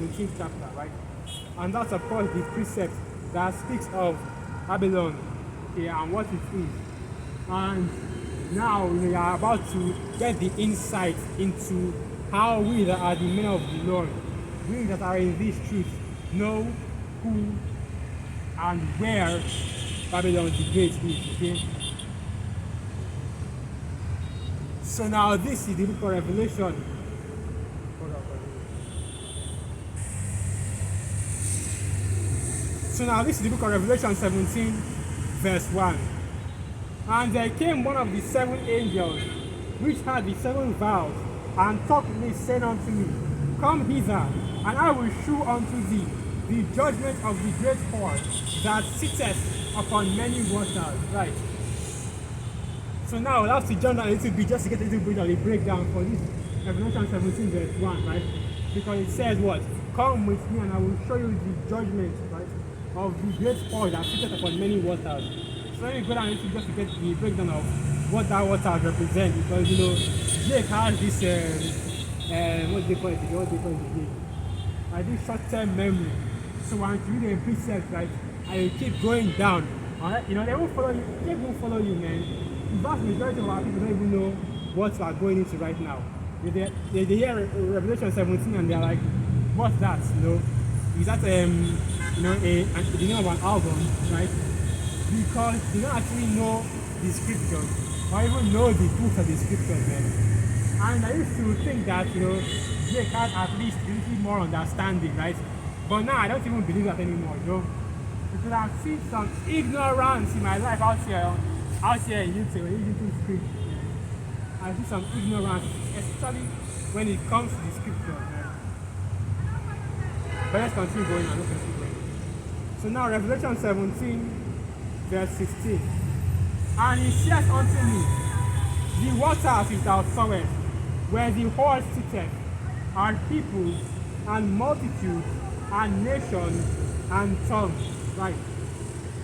17th chapter, right? And that's of course the precept that speaks of Babylon, okay, and what it is. And now we are about to get the insight into how we that are the men of the Lord, we that are in this truth, know who and where Babylon the Great is, okay? So now this is the book of Revelation. So now this is the book of Revelation 17, verse 1. And there came one of the 7 angels, which had the 7 vials, and talked with me, saying unto me, Come hither, and I will shew unto thee the judgment of the great whore that sitteth upon many waters. Right. So now we'll have to jump down a little bit just to get a little bit of a breakdown for this Revelation 17, verse 1, right? Because it says what? Come with me and I will show you the judgment, right, of the great whore that sitteth upon many waters. So let me go down a little just to get the breakdown of what that water represents, because you know, Jake has this what they call it again? This short-term memory. So once you read a precept, right, and you keep going down, alright, you know, they won't follow you, man. The vast majority of our people don't even know what we are going into right now. They hear Revelation 17 and they're like, what's that? You know, is that you know, the name of an album, right? Because they don't actually know the scriptures or even know the books of the scriptures, man. And I used to think that, you know, they had at least a little more understanding, right? But now I don't even believe that anymore, you know. Because I've seen some ignorance in my life out here in YouTube script. I see some ignorance, especially when it comes to the scriptures, right? But let's continue going on, let's continue going. So now Revelation 17, verse 16. And he said unto me, The waters which thou sawest, where the whore sitteth, are peoples, and multitudes, and nations, and tongues. Right.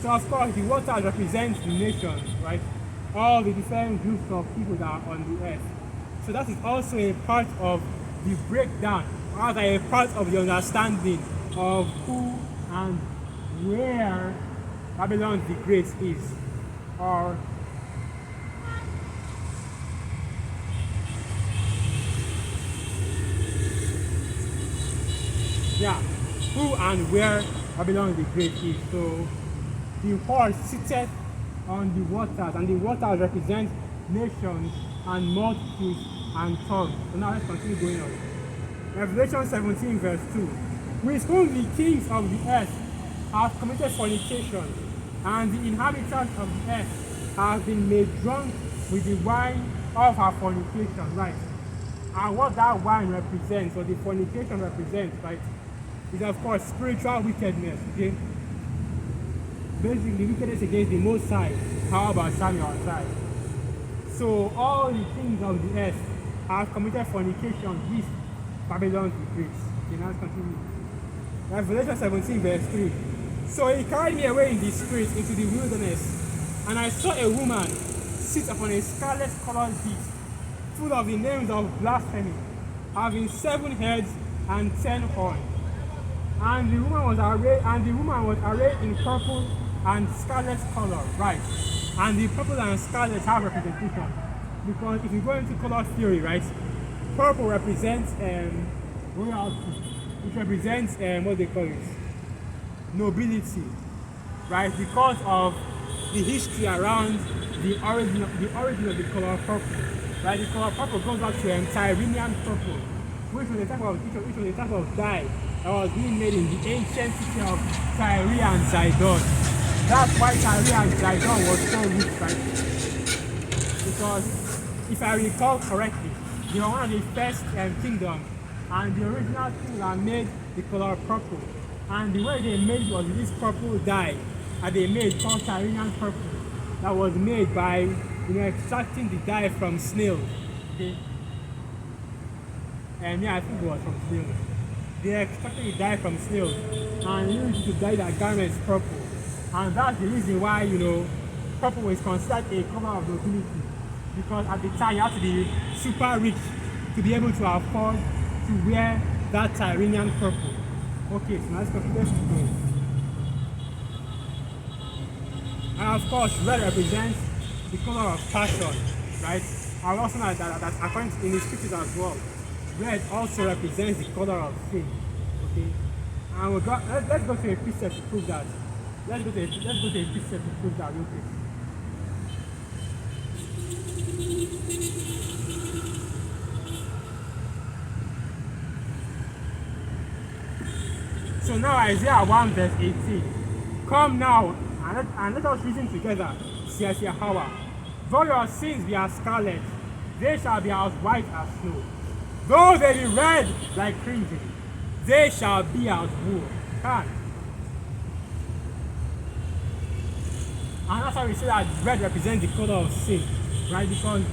So of course the waters represent the nations, right? All the different groups of people that are on the earth. So that is also a part of the breakdown, rather a part of the understanding of who and where Babylon the Great is. Or who and where Babylon the Great is. So the whore sitteth on the waters, and the waters represent nations and multitudes and tongues. So now let's continue going on. Revelation 17, verse 2. With whom the kings of the earth have committed fornication, and the inhabitants of the earth have been made drunk with the wine of her fornication. Right. And what that wine represents, or the fornication represents, right, is of course spiritual wickedness, okay? Basically wickedness against the Most High, how about Samuel side. So all the kings of the earth have committed fornication with Babylon the Great. Okay, now let's continue. Revelation 17, verse 3. So he carried me away in the spirit into the wilderness, and I saw a woman sit upon a scarlet-colored beast, full of the names of blasphemy, having 7 heads and 10 horns. And the woman was arrayed in purple and scarlet color, right? And the purple and scarlet have representation, because if you go into color theory, right, purple represents royalty, which represents what they call it, nobility, right? Because of the history around the origin of the color purple, right? The color purple goes back to Tyrian purple, which was a type of dye that was being made in the ancient city of Tyre and Sidon. That's why Tyre and Sidon was so rich, right? Because if I recall correctly, they were one of the first kingdoms, and the original king that made the color purple. And the way they made it was this purple dye that they made called Tyrian purple, that was made by extracting the dye from snails. Okay? And I think it was from snails. They extracted the dye from snails and used it to dye their garments purple. And that's the reason why, purple was considered a color of nobility. Because at the time you had to be super rich to be able to afford to wear that Tyrian purple. Okay, so now let's go. And of course, red represents the color of passion, right? I also know that according to in the scriptures as well, red also represents the color of sin. Okay, and let's go to a precept to prove that. Let's go to a precept to prove that real quick. So now Isaiah 1 verse 18. Come now and let us reason together, says Yahweh. Though your sins be as scarlet, they shall be as white as snow. Though they be red like crimson, they shall be as wool. And that's how we say that red represents the color of sin, right? Because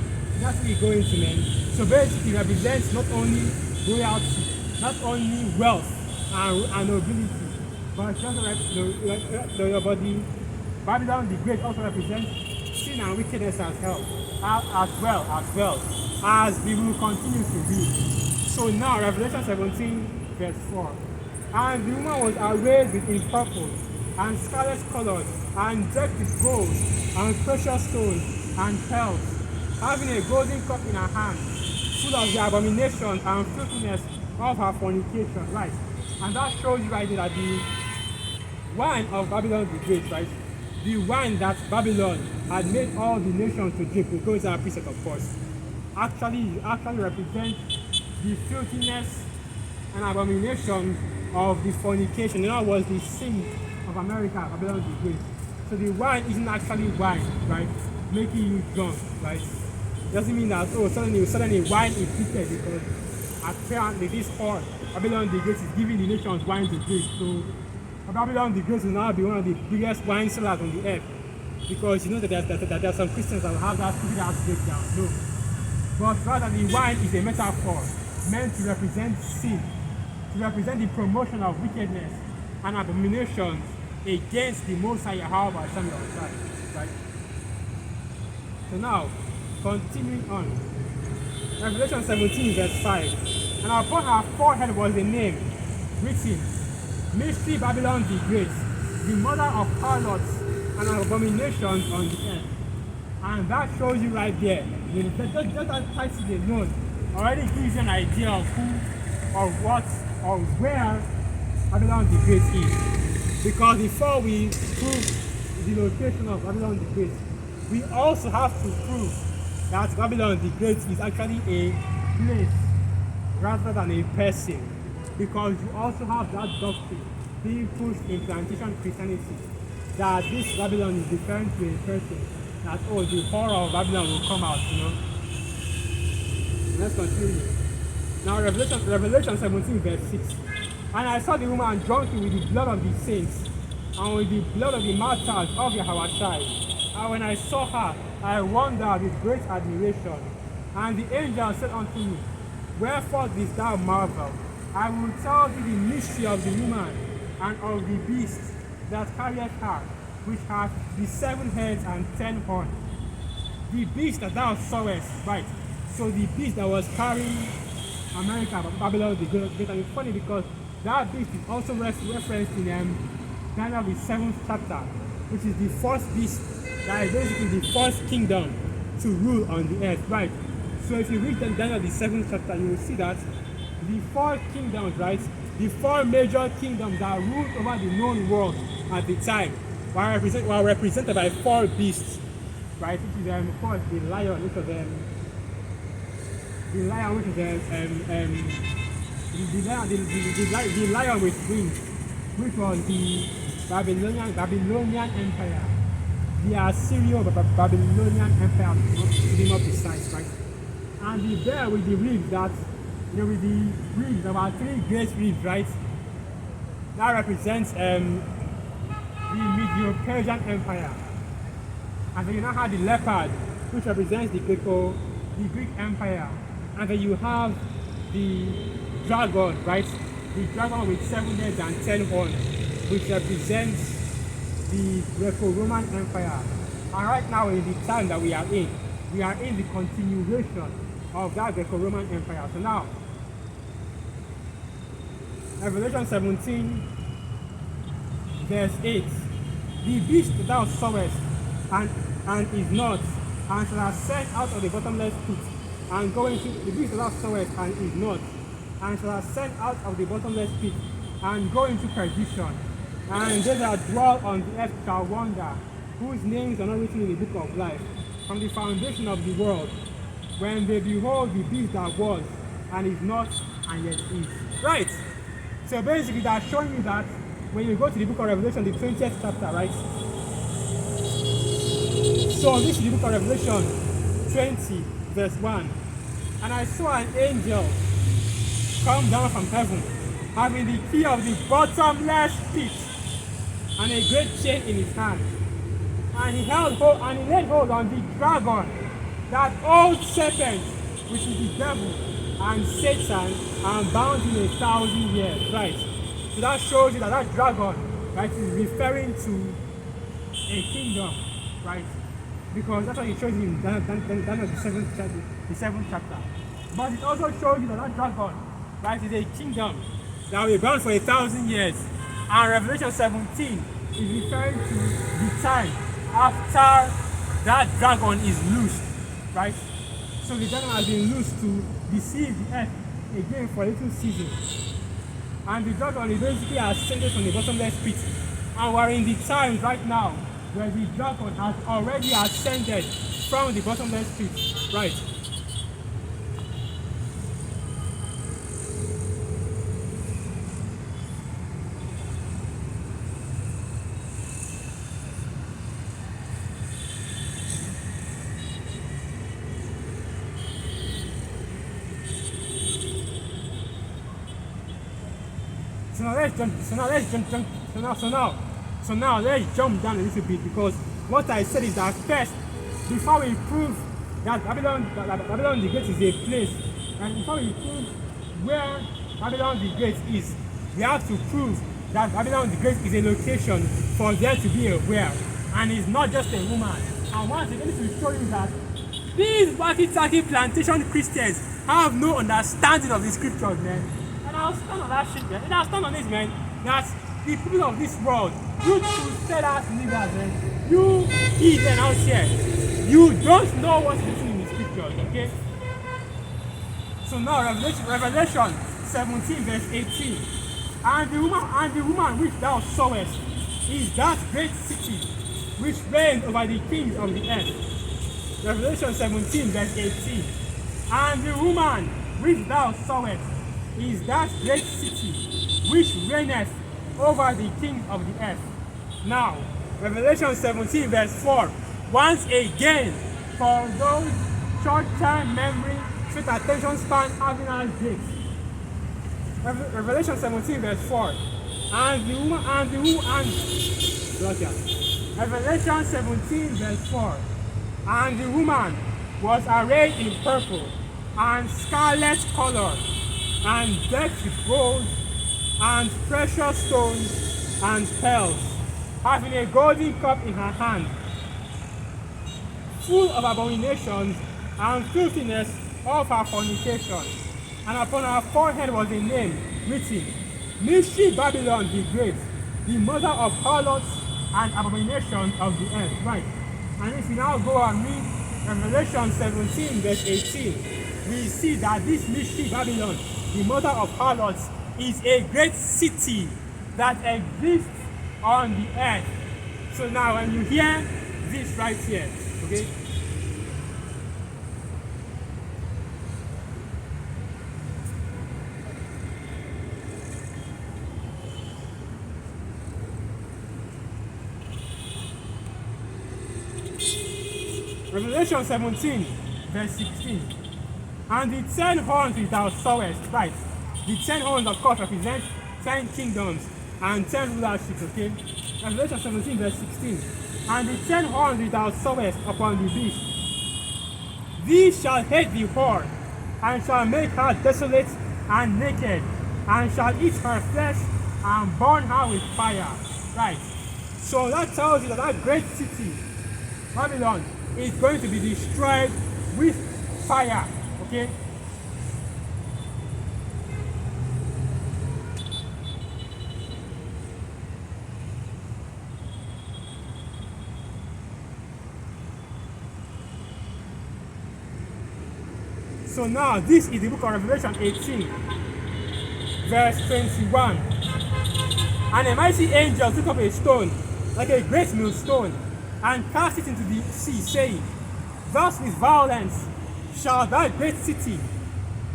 that's what we go into, man. So basically, it represents not only royalty, not only wealth and nobility, but it's also your body. Babylon the Great also represents sin and wickedness as well as we will continue to read. So now, Revelation 17, verse 4. And the woman was arrayed in purple and scarlet colors, and decked with gold and precious stones and pearls, having a golden cup in her hand, full of the abomination and filthiness of her fornication. Right? And that shows you right there that the wine of Babylon the Great, right? The wine that Babylon had made all the nations to drink, will go into our precept, of course. Actually represents the filthiness and abomination of the fornication. In other words, the sin of America, Babylon the Great. So the wine isn't actually wine, right? Making you drunk, right? Doesn't mean that suddenly wine is bitter, because apparently this whore, Babylon the Great, is giving the nations wine to drink. So Babylon the Great will now be one of the biggest wine sellers on the earth, because you know that there are some Christians that will have that stupid breakdown. No, but rather the wine is a metaphor meant to represent sin, to represent the promotion of wickedness and abominations against the Most High Yahweh Samuel, right? So now, continuing on, Revelation 17 verse 5. And upon her forehead was a name written, Mystery Babylon the Great, the mother of harlots and abominations on the earth. And that shows you right there, just that title alone already gives you an idea of who, or what, or where Babylon the Great is. Because before we prove the location of Babylon the Great, we also have to prove that Babylon the Great is actually a place rather than a person. Because you also have that doctrine being pushed in plantation Christianity, that this Babylon is referring to a person, that the horror of Babylon will come out, Let's continue. Now Revelation 17 verse 6. And I saw the woman drunken with the blood of the saints, and with the blood of the martyrs of Yahushua. And when I saw her, I wondered with great admiration. And the angel said unto me, Wherefore didst thou marvel? I will tell thee the mystery of the woman and of the beast that carrieth her, which hath the 7 heads and 10 horns. The beast that thou sawest, right? So the beast that was carrying America, Babylon the Great. And it's funny because that beast is also referenced in Daniel the 7th chapter, which is the first beast that is basically the first kingdom to rule on the earth, right? So if you read Daniel the 7th chapter, you will see that the 4 kingdoms, right? The 4 major kingdoms that ruled over the known world at the time were represented by 4 beasts, right? Which is of course the lion, which is the lion with wings, which was the Babylonian Empire, the Assyrio-Babylonian Empire, to be more precise, right? And the bear with the ribs with the ribs, about 3 great ribs, right? That represents the Medo-Persian Empire. And then you now have the leopard, which represents the Greek Empire. And then you have the dragon, right? The dragon with 7 heads and 10 horns, which represents the Greco-Roman Empire. And right now, in the time that we are in the continuation of that Greco-Roman Empire. So now, Revelation 17, verse 8. The beast thou sawest, and is not, and shall ascend out of the bottomless pit, and go into the beast thou sawest, and is not, and shall ascend out of the bottomless pit, and go into perdition. And they that dwell on the earth shall wonder, whose names are not written in the book of life, from the foundation of the world, when they behold the beast that was, and is not, and yet is. Right. So basically, that's showing you that when you go to the book of Revelation, the 20th chapter, right? So this is the book of Revelation 20, verse 1. And I saw an angel come down from heaven, having the key of the bottomless pit, and a great chain in his hand. And he laid hold on the dragon, that old serpent, which is the devil and Satan, and bound him 1,000 years. Right. So that shows you that that dragon, right, is referring to a kingdom, right? Because that's what it shows you in Daniel the seventh chapter. But it also shows you that that dragon, right, is a kingdom that will be bound for 1,000 years. And Revelation 17 is referring to the time after that dragon is loosed, right? So the dragon has been loosed to deceive the earth again for a little season. And the dragon is basically ascended from the bottomless pit. And we're in the time right now where the dragon has already ascended from the bottomless pit, right? So now let's jump down a little bit, because what I said is that first, before we prove that Babylon the Great is a place, and before we prove where Babylon the Great is, we have to prove that Babylon the Great is a location for there to be a well, and it's not just a woman. And once again, this will show you that these wacky-tacky plantation Christians have no understanding of the scriptures, man. And I'll stand on that shit, man. And I'll stand on this, man. That the people of this world, you two-ass niggas, man, you heathen out here, you don't know what's written in the scriptures, okay? So now, Revelation 17, verse 18. And the woman which thou sawest is that great city which reigned over the kings of the earth. Revelation 17, verse 18. And the woman which thou sawest is that great city which reigneth over the kings of the earth. Now, Revelation 17, verse 4. Once again, for those short-term memory, short attention span having us this. Revelation 17, verse 4. Revelation 17, verse 4. And the woman was arrayed in purple and scarlet color, and decked with gold and precious stones and pearls, having a golden cup in her hand, full of abominations and filthiness of her fornication. And upon her forehead was a name written, Mystery Babylon the Great, the mother of harlots and abominations of the earth. Right. And if we now go and read Revelation 17, verse 18, we see that this Mystery Babylon, the mother of harlots, is a great city that exists on the earth. So now when you hear this right here, okay? Revelation 17, verse 16. And the 10 horns which thou sawest, right? The 10 horns, of course, represent 10 kingdoms and 10 rulerships, okay? Revelation 17, verse 16. And the 10 horns which thou sawest upon the beast, these shall hate the whore, and shall make her desolate and naked, and shall eat her flesh and burn her with fire. Right. So that tells you that that great city, Babylon, is going to be destroyed with fire. Okay? So now this is the book of Revelation 18, verse 21. And a mighty angel took up a stone, like a great millstone, and cast it into the sea, saying, Thus with violence shall that great city,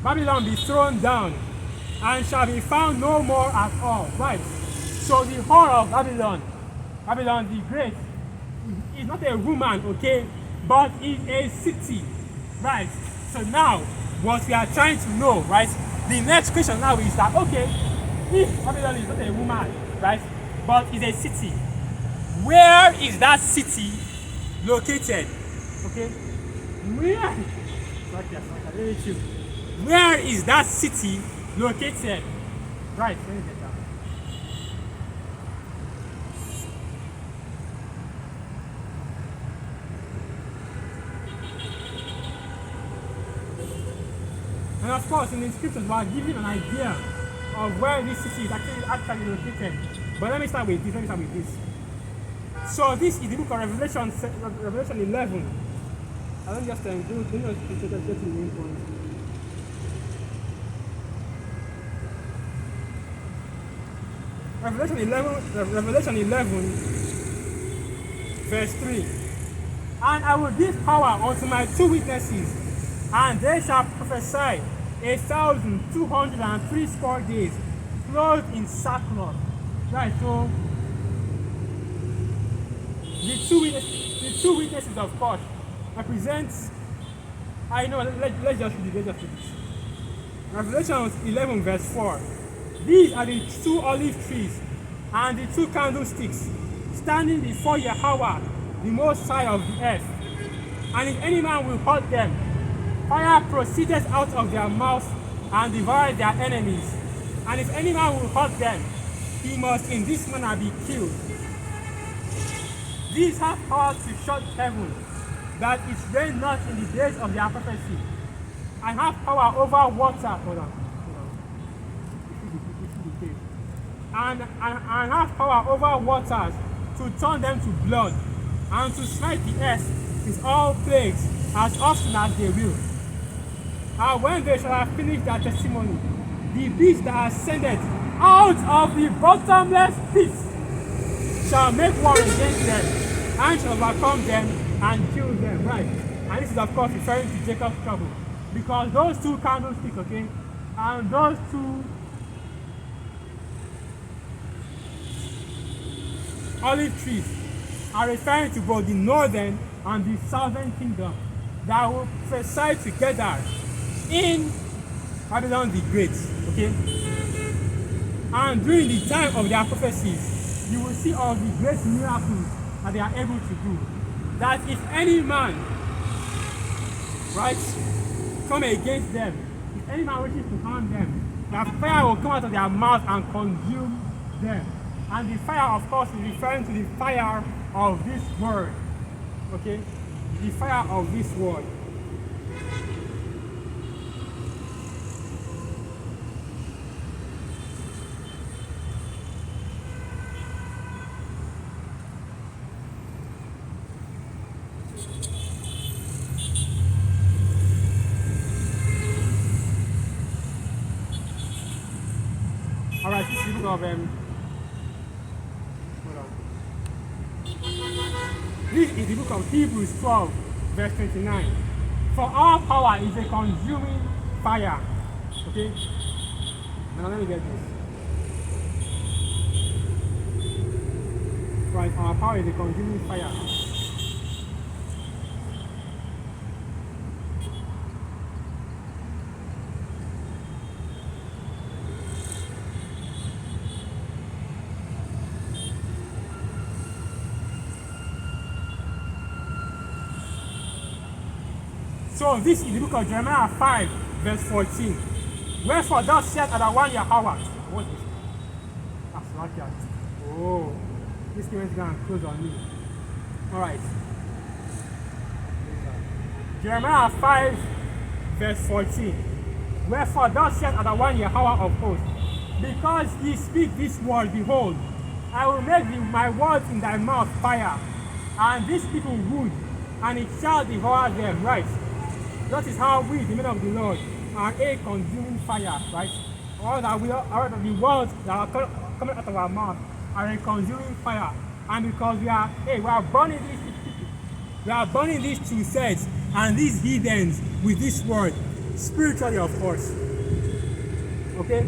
Babylon, be thrown down, and shall be found no more at all. Right. So the whore of Babylon, Babylon the Great, is not a woman, okay, but is a city. Right. So now, what we are trying to know, right, the next question now is that, okay, if Babylon is not a woman, right, but is a city, where is that city located? Okay, where is that city located? Right, let me get that. And of course, in the scriptures, we are giving an idea of where this city is actually located. But let me start with this. So this is the book of Revelation 11. I don't just get to the main point. Revelation 11, verse 3. And I will give power unto my 2 witnesses, and they shall prophesy 1,260 days, clothed in sackcloth. Right, so the two witnesses, of course, represents. I know. Let's just read it. Revelation 11, verse 4. These are the 2 olive trees and the 2 candlesticks standing before Yahweh, the Most High of the earth. And if any man will hurt them, fire proceedeth out of their mouths and devoureth their enemies. And if any man will hurt them, he must in this manner be killed. These have power to shut heaven, that it rain not in the days of their prophecy, and have power over water. And have power over waters to turn them to blood, and to smite the earth with all plagues as often as they will. And when they shall have finished their testimony, the beast that ascended out of the bottomless pit shall make war against them, and shall overcome them and kill them. Right. And this is of course referring to Jacob's trouble. Because those 2 candlesticks, okay, and those 2 olive trees are referring to both the northern and the southern kingdom that will preside together in Babylon the Great. Okay? And during the time of their prophecies, you will see all the great miracles that they are able to do. That if any man, right, come against them, if any man wishes to harm them, the fire will come out of their mouth and consume them. And the fire, of course, is referring to the fire of this word. Okay? The fire of this word. Alright, this is the book of This is the book of Hebrews 12, verse 29. For our power is a consuming fire. Okay? Now let me get this. Right, our power is a consuming fire. So this is the book of Jeremiah 5, verse 14. Wherefore thus saith Adonai Yahweh. What is it? That's not that. Oh, this game is going to close on me. Alright. Jeremiah 5, verse 14. Wherefore thus saith Adonai Yahweh of hosts, because ye speak this word, behold, I will make my words in thy mouth fire, and these people wood, and it shall devour them. Right. that is how we, the men of the Lord, are a consuming fire, right? All that we are, all of the words that are coming out of our mouth are a consuming fire. And because we are burning these people, we are burning these two sets and these heathens with this word, spiritually, of course. Okay?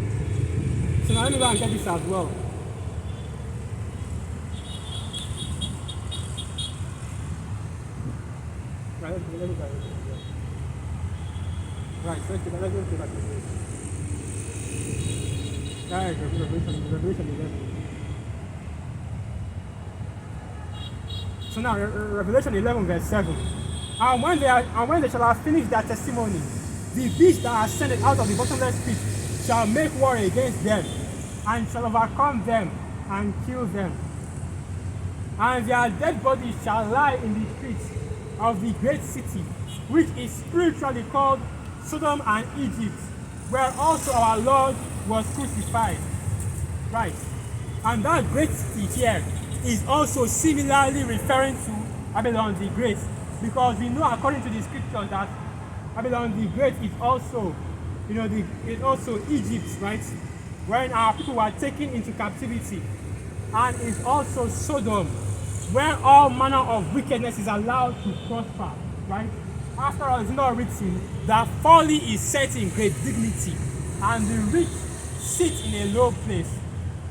So now let me go and get this as well. Right, let me go. Right, so let's go back to this. That is Revelation 11. So now, Revelation 11 verse 7. And when they shall have finished their testimony, the beast that ascended out of the bottomless pit shall make war against them, and shall overcome them, and kill them. And their dead bodies shall lie in the streets of the great city, which is spiritually called Sodom and Egypt, where also our Lord was crucified. Right. And that great city here is also similarly referring to Babylon the Great, because we know according to the scriptures that Babylon the Great is also, is also Egypt, right? Wherein our people were taken into captivity, and is also Sodom, where all manner of wickedness is allowed to prosper, right? After all, it's not written that folly is set in great dignity, and the rich sit in a low place.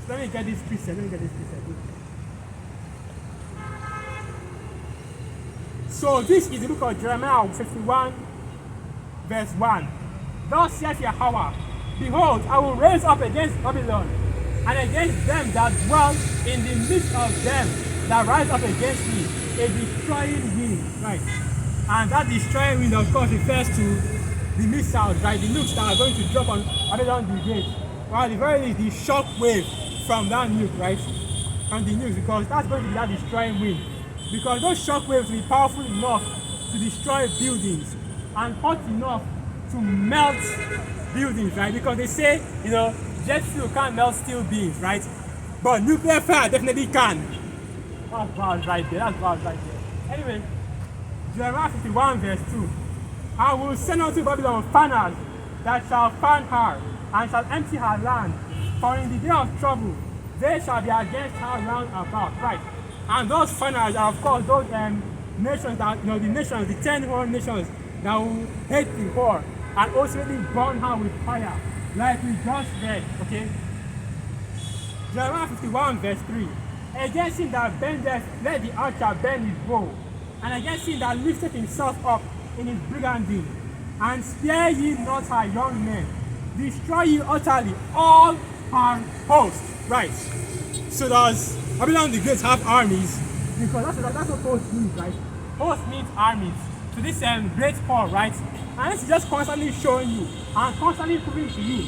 So let me get this precept. So this is the book of Jeremiah 51, verse 1. Thus saith Yahweh, behold, I will raise up against Babylon, and against them that dwell in the midst of them that rise up against me, a destroying wind, right? And that destroying wind, of course, refers to the missiles, right? The nukes that are going to drop on Babylon the Great. Well, the very least, the shock wave from that nuke, right? From the nukes, because that's going to be that destroying wind. Because those shock waves will be powerful enough to destroy buildings and hot enough to melt buildings, right? Because they say, jet fuel can't melt steel beams, right? But nuclear fire definitely can. That's bad right there. Anyway, Jeremiah 51 verse 2. I will send unto Babylon fanners that shall fan her, and shall empty her land. For in the day of trouble, they shall be against her round about. Right. And those fanners are, of course, those nations that, the nations, the 10 horn nations that will hate the whore and ultimately burn her with fire, like we just read, okay? Jeremiah 51 verse 3. Against him that bendeth, let the archer bend his bow, and against him that lifteth himself up in his brigandine, and spare ye not her young men, destroy ye utterly all her host. Right. So does Babylon the Great have armies? Because that's what host means, right? Host means armies. So this great Paul, right? And this is just constantly showing you and constantly proving to you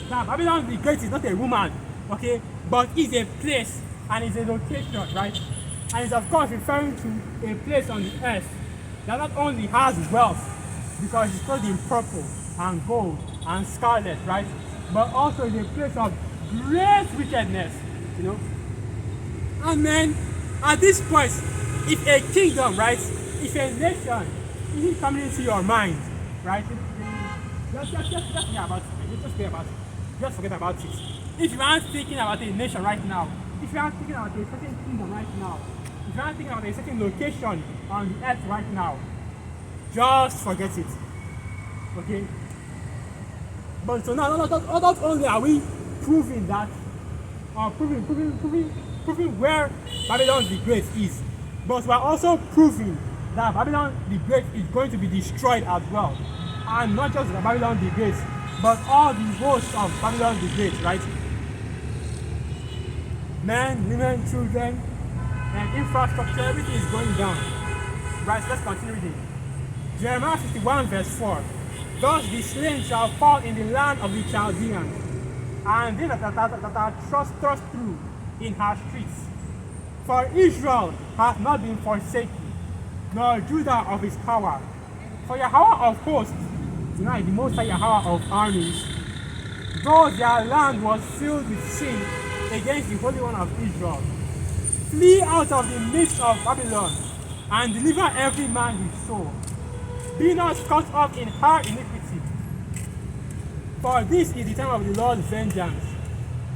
that Babylon the Great is not a woman, okay, but is a place and is a location, right? And it's of course referring to a place on the earth that not only has wealth, because it's clothed in purple and gold and scarlet, right? But also is a place of great wickedness, And then, at this point, if a kingdom, right, if a nation isn't coming into your mind, right, just forget about it. Just forget about it. If you aren't thinking about a nation right now, if you aren't thinking about a certain kingdom right now, if you aren't thinking about a certain location on the earth right now, just forget it. Okay? But so now, not only are we proving that, or proving where Babylon the Great is, but we are also proving that Babylon the Great is going to be destroyed as well. And not just Babylon the Great, but all the hosts of Babylon the Great, right? Men, women, children, and infrastructure, everything is going down. Right, so let's continue reading. Jeremiah 51 verse 4. Thus the slain shall fall in the land of the Chaldeans, and they that are thrust through in her streets. For Israel hath not been forsaken, nor Judah of his power. For Yahweh of hosts, tonight the Most High Yahweh of armies, though their land was filled with sin against the Holy One of Israel, flee out of the midst of Babylon, and deliver every man his soul. Be not caught up in her iniquity. For this is the time of the Lord's vengeance.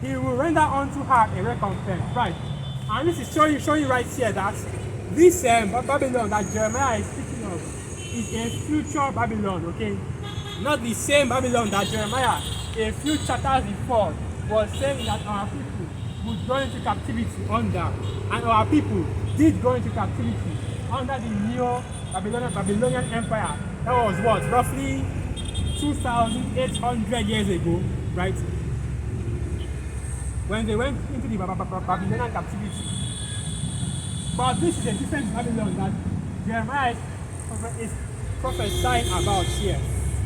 He will render unto her a recompense. Right. And this is showing right here that this Babylon that Jeremiah is speaking of is a future Babylon, okay? Not the same Babylon that Jeremiah, a few chapters before, was saying that our people would go into captivity under, and our people did go into captivity under the Neo-Babylonian Empire. That was what? Roughly 2,800 years ago, right? When they went into the Babylonian captivity. But this is a different Babylon that Jeremiah is prophesying about here.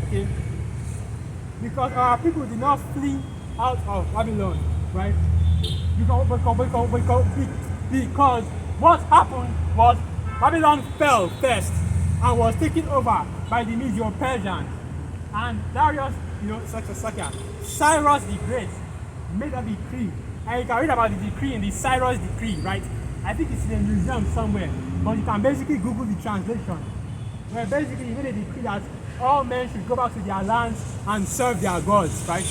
Okay? Because our people did not flee out of Babylon, right? Because what happened was Babylon fell first and was taken over by the Medo-Persians. And Darius, Cyrus the Great made a decree. And you can read about the decree in the Cyrus decree, right? I think it's in a museum somewhere. But you can basically Google the translation. Where basically he made a decree that all men should go back to their lands and serve their gods, right?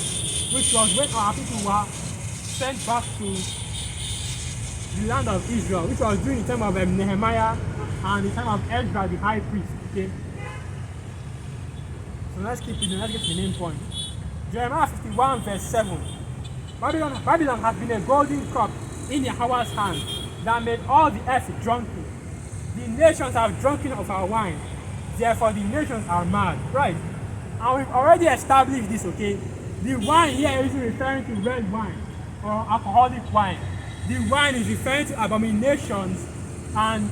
Which was when our people were sent back to the land of Israel, which was during the time of Nehemiah and the time of Ezra the high priest. Okay? So let's keep it, let's get to the main point. Jeremiah 51 verse 7. Babylon has been a golden cup in Yahweh's hand that made all the earth drunken. The nations have drunken of our wine, therefore the nations are mad. Right? And we've already established this, okay? The wine here is referring to red wine or alcoholic wine. The wine is referring to abominations and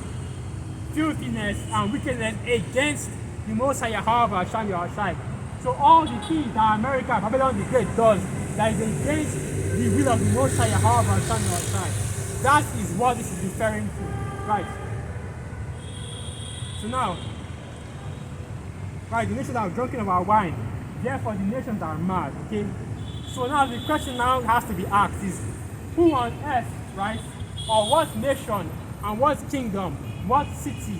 filthiness and wickedness against the Most High Yahweh Hashem Yahushai. So all the things that America, Babylon the Great does that is against the will of the Most High Yahweh Hashem Yahushai. That is what this is referring to. Right. So now, right, the nations are drunken of our wine. Therefore, the nations are mad. Okay. So now the question now has to be asked is, who on earth, right, or what nation and what kingdom, what city?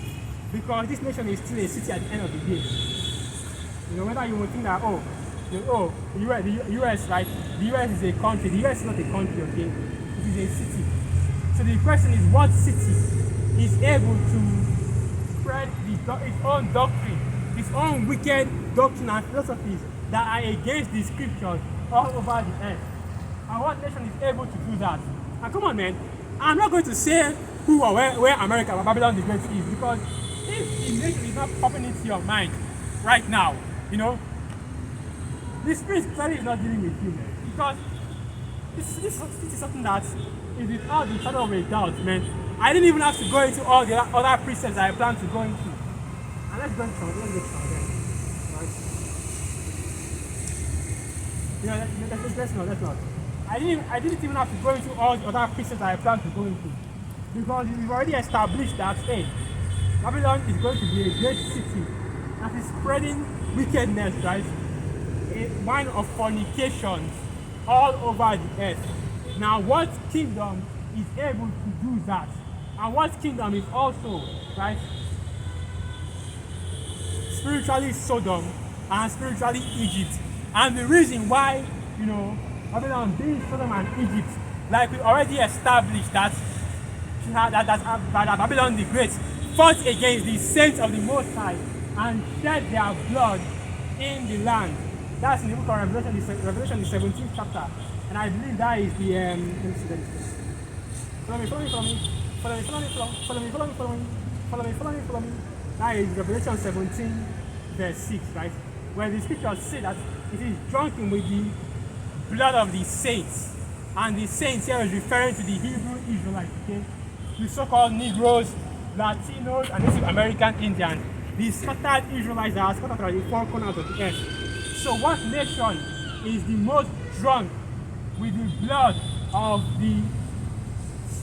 Because this nation is still a city at the end of the day. You know, whether you would think that the US, right? The US is a country. The US is not a country. Okay, it is a city. So the question is, what city is able to spread its own doctrine, its own wicked doctrine and philosophies that are against the scriptures all over the earth? And what nation is able to do that? And come on, man, I'm not going to say who or where America or Babylon the Great is, because if the nation is not popping into your mind right now, you know, the spirit clearly is not dealing with you, man. Because this is something that is without the shadow of a doubt, man. I didn't even have to go into all the other precepts I plan to go into. And let's go into some of them. Right? Let's not. I didn't even have to go into all the other precepts I plan to go into. Because we've already established that, hey, Babylon is going to be a great city that is spreading wickedness, right? A wine of fornications all over the earth. Now, what kingdom is able to do that? And what kingdom is also, right, spiritually Sodom and spiritually Egypt? And the reason why, you know, Babylon being Sodom and Egypt, like we already established that Babylon the Great fought against the saints of the Most High and shed their blood in the land. That's in the book of Revelation, the 17th chapter. And I believe that is the, let me see. Follow me. That is Revelation 17, verse 6, right? Where the scriptures say that it is drunken with the blood of the saints. And the saints here is referring to the Hebrew Israelites, okay? The so-called Negroes, Latinos, and Native American Indians. The scattered Israelites that are scattered around the four corners of the earth. So what nation is the most drunk with the blood of the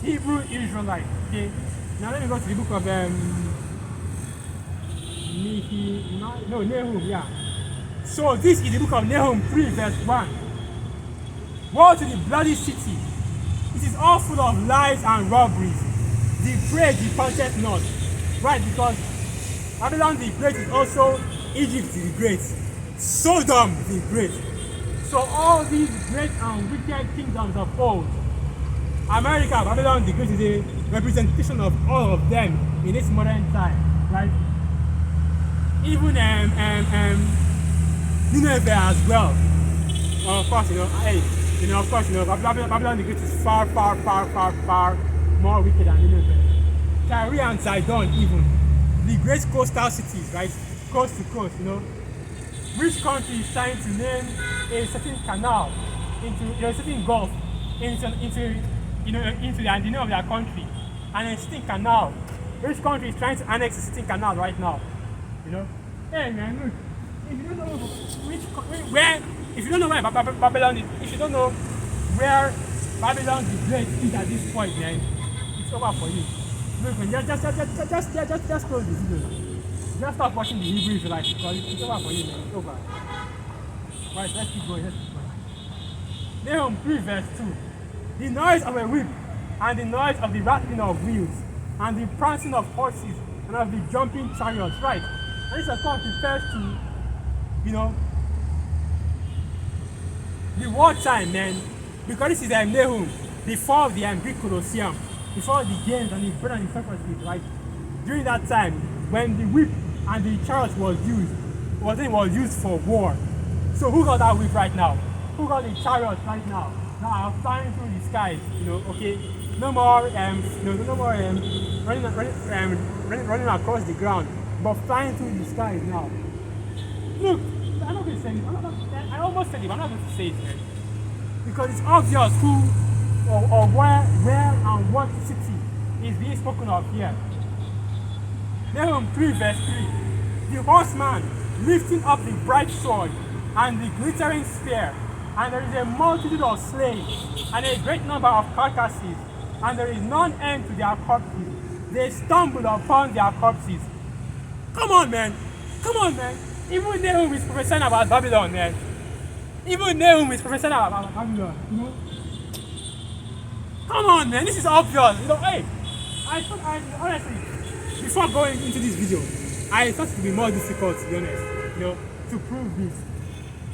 Hebrew Israelites? Okay. Now let me go to the book of Nahum, yeah. So this is the book of Nahum 3, verse 1. Woe to the bloody city. It is all full of lies and robberies. The prey departed not. Right, because Babylon the Great is also Egypt the Great, Sodom the Great. So all these great and wicked kingdoms of old, America, Babylon the Great is a representation of all of them in this modern time, right? Even Nineveh as well. Of course, of course, Babylon the Great is far more wicked than Nineveh. Tyre and Sidon, even the great coastal cities, right, coast to coast, which country is trying to name a certain canal into a certain gulf into the name of their country, and a certain canal. Which country is trying to annex a certain canal right now? Hey man, look. If you don't know if you don't know where Babylon is, if you don't know where Babylon the Great is at this point, man, it's over for you. Look, man, just close the video. Just stop watching the Hebrew Israelites because it's over for you, man. It's over. Right, let's keep going. Nahum 3 verse 2. The noise of a whip, and the noise of the rattling of wheels, and the prancing of horses, and of the jumping chariots. Right. And this of course refers to, the wartime, man. Because this is Nahum, before the Greek Colosseum, before the games and the bread and the Socrates, right? During that time, when the whip and the chariot was used for war. So who got that whip right now? Who got the chariot right now? Now flying through the skies, okay? No more running across the ground, but flying through the skies now. Look, I'm not going to say it. I almost said it, but I'm not going to say it, man. Because it's obvious who or where and what city is being spoken of here. Nahum 3 verse 3. The horseman lifting up the bright sword and the glittering spear, and there is a multitude of slain, and a great number of carcasses, and there is none end to their corpses. They stumble upon their corpses. Come on, man. Even Nahum is prophesying about Babylon, man. Even Nahum is prophesying about Babylon, Come on, man. This is obvious. Hey, honestly, before going into this video, I thought it would be more difficult, to be honest, to prove this.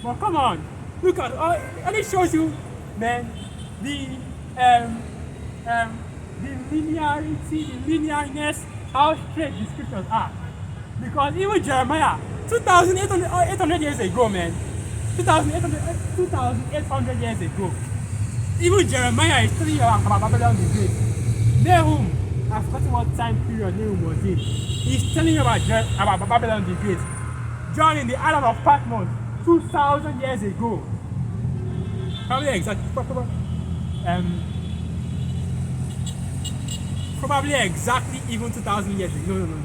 But come on, look at and it shows you, man, the linearness, how straight the scriptures are. Because even Jeremiah, 2,800 years ago, man, 2,800 years ago, even Jeremiah is telling you about Babylon the Great. Nahum, I've forgotten what time period Nahum was in. He's telling you about Babylon the Great. John in the island of Patmos, 2,000 years ago. Probably exactly even 2,000 years ago. No.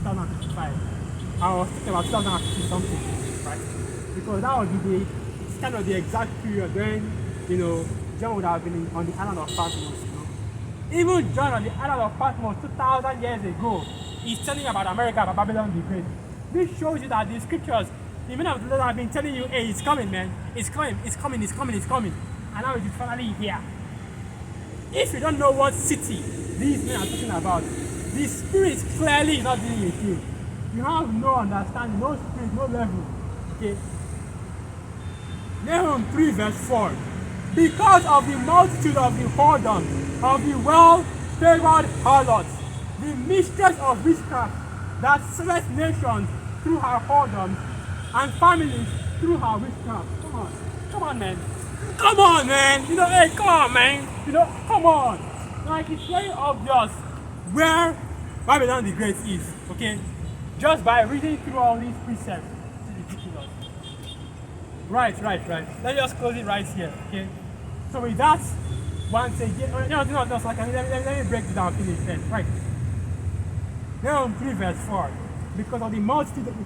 2055. I was thinking about 2050 something, right? Because that would be kind of the exact period when, John would have been on the island of Patmos, Even John on the island of Patmos 2,000 years ago is telling you about America, about Babylon the Great. This shows you that the scriptures, the men of the Lord have been telling you, hey, it's coming, man. It's coming. And now it is finally here. If you don't know what city these men are talking about, the spirit clearly is not dealing with you. You have no understanding, no spirit, no level. Okay? Nahum 3 verse 4. Because of the multitude of the whoredom, of the well-favored harlots, the mistress of witchcraft, that serveth nations through her whoredoms, and families through her witchcraft. Come on, man. Come on, man. Hey, come on, man. Come on. Like, it's very obvious where Babylon the Great is, okay? Just by reading through all these precepts. It's ridiculous. Right. Let's just close it right here, okay? So with that, once again, let me break it down finish then, right? Nahum 3 verse 4. Because of the multitude of the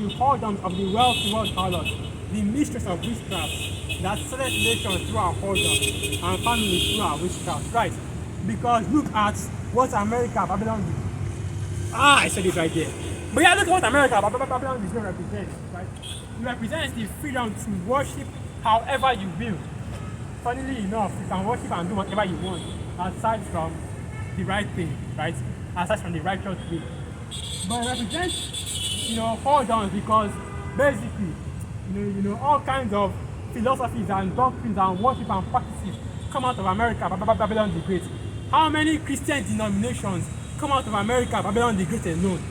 whoredoms of the well-to-well harlots, the mistress of witchcraft, that serveth nations through our whoredom, and families through our witchcraft, right? Because look at what America, Babylon did. I said it right there. But yeah, look at what America, Babylon is going to represent, right? It represents the freedom to worship however you will. Funnily enough, you can worship and do whatever you want, aside from the right thing, right? Aside from the righteous way. But it represents hold on, because basically, all kinds of philosophies and doctrines and worship and practices come out of America, Babylon the Great. How many Christian denominations come out of America, Babylon the Great alone?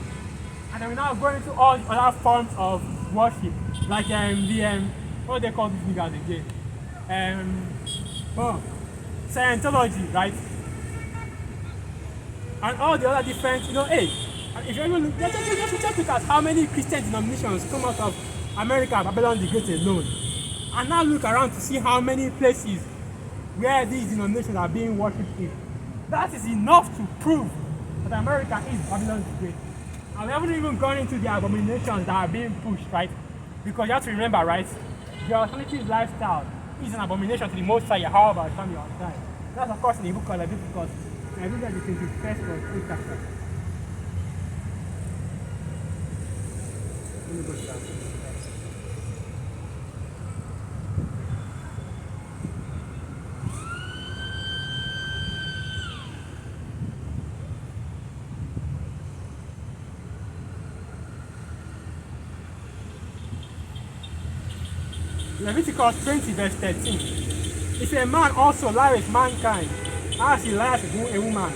And then we now go into all the other forms of worship, like what do they call these niggas again? Scientology, right? And all the other different, if you even look, just look at how many Christian denominations come out of America, Babylon the Great alone. And now look around to see how many places where these denominations are being worshipped in. That is enough to prove that America is Babylon the Great. And we haven't even gone into the abominations that are being pushed, right? Because you have to remember, right? The alternative lifestyle is an abomination to the Most High Yahweh Hashem Yahushai. That's of course in the book of Leviticus. I look at the 21st or 8th chapter. Let me go to that. Leviticus 20 verse 13. If a man also lie with mankind, as he lies with a woman,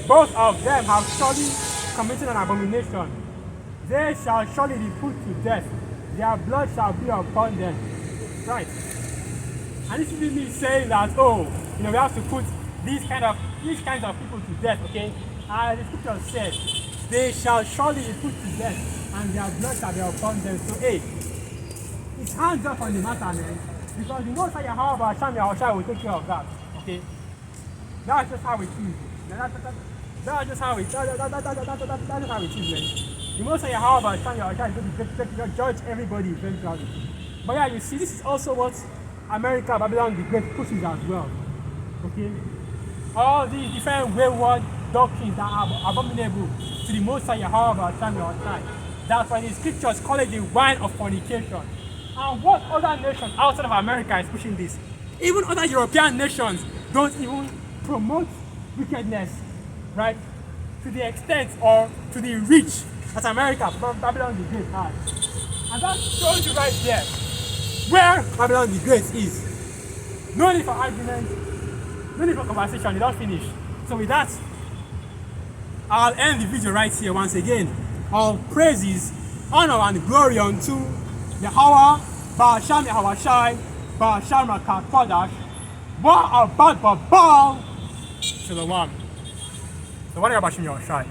both of them have surely committed an abomination. They shall surely be put to death. Their blood shall be upon them. Right. And this is me saying that, we have to put these kinds of people to death, okay? And the scripture says, they shall surely be put to death, and their blood shall be upon them. So, it's hands up on the matter, man. Because the Most High Yahweh Hashem Yahushai will take care of that, okay? That's just how it is. That's just how it is, man. The Most High Yahweh Hashem Yahushai is going to judge everybody eventually. But yeah, you see, this is also what America, Babylon the Great pushes as well, okay? All these different wayward doctrines that are abominable to the Most High Yahweh Hashem Yahushai. That's why the scriptures call it the wine of fornication. And what other nation outside of America is pushing this? Even other European nations don't even promote wickedness, right? To the extent or to the reach that America, Babylon the Great has. And that shows you right there where Babylon the Great is. No need for argument, no need for conversation, they don't finish. So with that, I'll end the video right here once again. All praises, honor and glory unto Yahweh, Ba'asham Yahushai, Ba'asham Rakah Kodash, Ba'abad Babal, Shalom. So what about Ba'asham Yahushai?